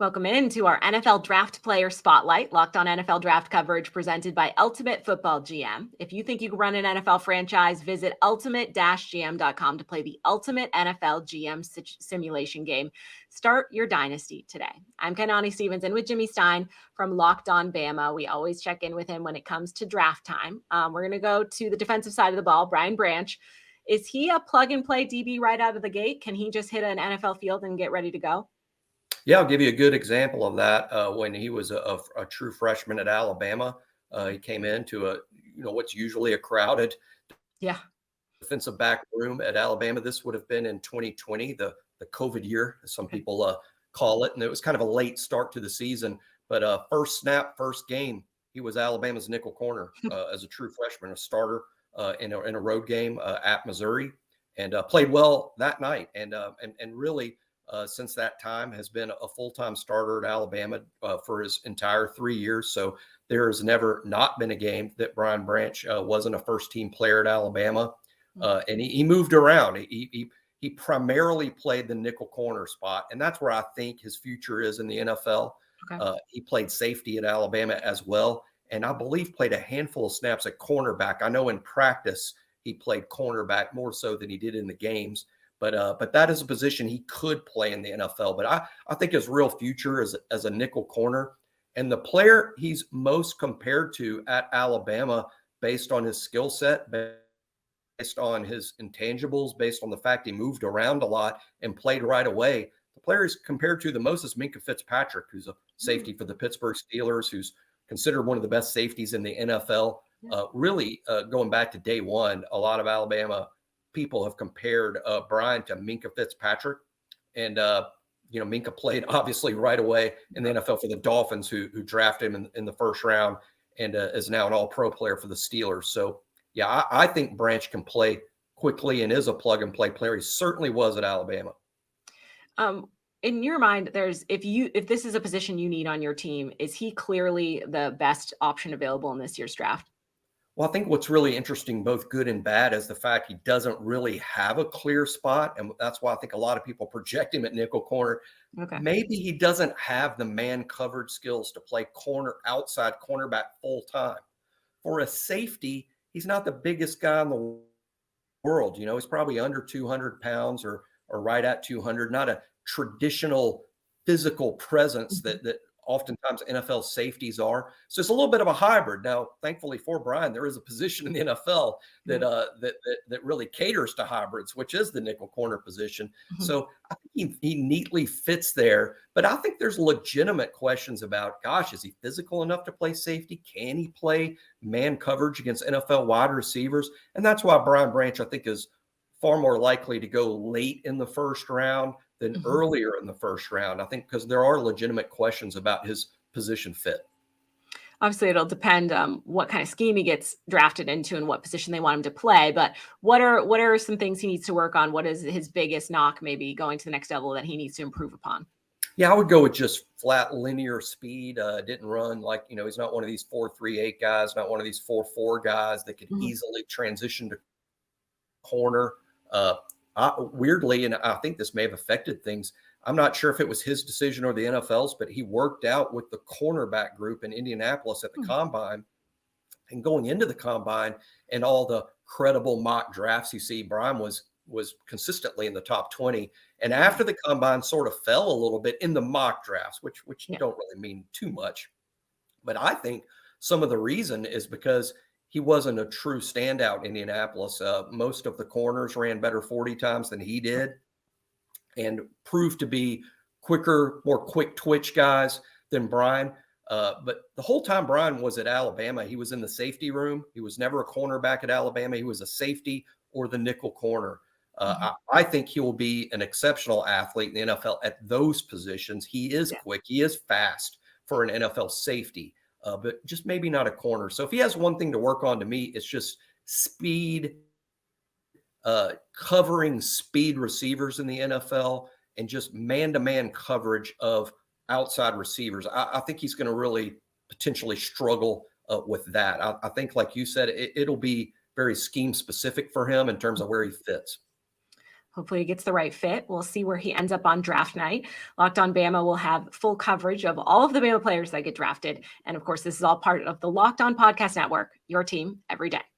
Welcome into our NFL Draft Player Spotlight, Locked On NFL Draft coverage presented by Ultimate Football GM. If you think you can run an NFL franchise, visit ultimate-gm.com to play the ultimate NFL GM simulation game. Start your dynasty today. I'm Kanani Stevenson with Jimmy Stein from Locked On Bama. We always check in with him when it comes to draft time. We're going to go to the defensive side of the ball, Brian Branch. Is he a plug-and-play DB right out of the gate? Can he just hit an NFL field and get ready to go? Yeah, I'll give you a good example of that. When he was a true freshman at Alabama, he came into what's usually a crowded defensive back room at Alabama. This would have been in 2020, the COVID year, as some people call it, and it was kind of a late start to the season. But first snap, first game, he was Alabama's nickel corner as a true freshman, a starter in a road game at Missouri, and played well that night, and really. Since that time has been a full-time starter at Alabama for his entire 3 years. So there has never not been a game that Brian Branch wasn't a first-team player at Alabama. And he moved around. He primarily played the nickel corner spot, and that's where I think his future is in the NFL. Okay. He played safety at Alabama as well, and I believe played a handful of snaps at cornerback. I know in practice he played cornerback more so than he did in the games. But that is a position he could play in the NFL. But I think his real future is as a nickel corner. And the player he's most compared to at Alabama, based on his skill set, based on his intangibles, based on the fact he moved around a lot and played right away, the player he's compared to the most is Minkah Fitzpatrick, who's a safety for the Pittsburgh Steelers, who's considered one of the best safeties in the NFL. Really, going back to day one, a lot of Alabama people have compared Brian to Minkah Fitzpatrick, and Minkah played obviously right away in the NFL for the Dolphins, who drafted him in the first round, and is now an All-Pro player for the Steelers. So yeah, I think Branch can play quickly and is a plug-and-play player. He certainly was at Alabama. In your mind, if this is a position you need on your team, is he clearly the best option available in this year's draft? Well, I think what's really interesting, both good and bad, is the fact he doesn't really have a clear spot. And that's why I think a lot of people project him at nickel corner. Okay. Maybe he doesn't have the man coverage skills to play outside cornerback full time. For a safety, he's not the biggest guy in the world. He's probably under 200 pounds or right at 200, not a traditional physical presence that oftentimes NFL safeties are. So it's a little bit of a hybrid. Now, thankfully for Brian, there is a position in the NFL that really caters to hybrids, which is the nickel corner position. Mm-hmm. So I think he neatly fits there. But I think there's legitimate questions about, gosh, is he physical enough to play safety? Can he play man coverage against NFL wide receivers? And that's why Brian Branch, I think, is far more likely to go late in the first round than earlier in the first round. I think because there are legitimate questions about his position fit. Obviously, it'll depend what kind of scheme he gets drafted into and what position they want him to play. But what are some things he needs to work on? What is his biggest knock maybe going to the next level that he needs to improve upon? Yeah, I would go with just flat linear speed. Didn't run like, he's not one of these 4.38 guys, not one of these 4.4 guys that could easily transition to corner. Weirdly, and I think this may have affected things, I'm not sure if it was his decision or the NFL's, but he worked out with the cornerback group in Indianapolis at the Combine. And going into the Combine and all the credible mock drafts you see, Brian was consistently in the top 20. And after the Combine sort of fell a little bit in the mock drafts, which don't really mean too much. But I think some of the reason is because he wasn't a true standout in Indianapolis. Most of the corners ran better 40 times than he did and proved to be quicker, more quick twitch guys than Brian. But the whole time Brian was at Alabama, he was in the safety room. He was never a cornerback at Alabama. He was a safety or the nickel corner. I think he will be an exceptional athlete in the NFL at those positions. He is quick. He is fast for an NFL safety. But just maybe not a corner. So if he has one thing to work on, to me, it's just speed, covering speed receivers in the NFL, and just man-to-man coverage of outside receivers. I think he's going to really potentially struggle with that. I think, like you said, it'll be very scheme specific for him in terms of where he fits. Hopefully he gets the right fit. We'll see where he ends up on draft night. Locked on Bama will have full coverage of all of the Bama players that get drafted. And of course, this is all part of the Locked On Podcast Network, your team every day.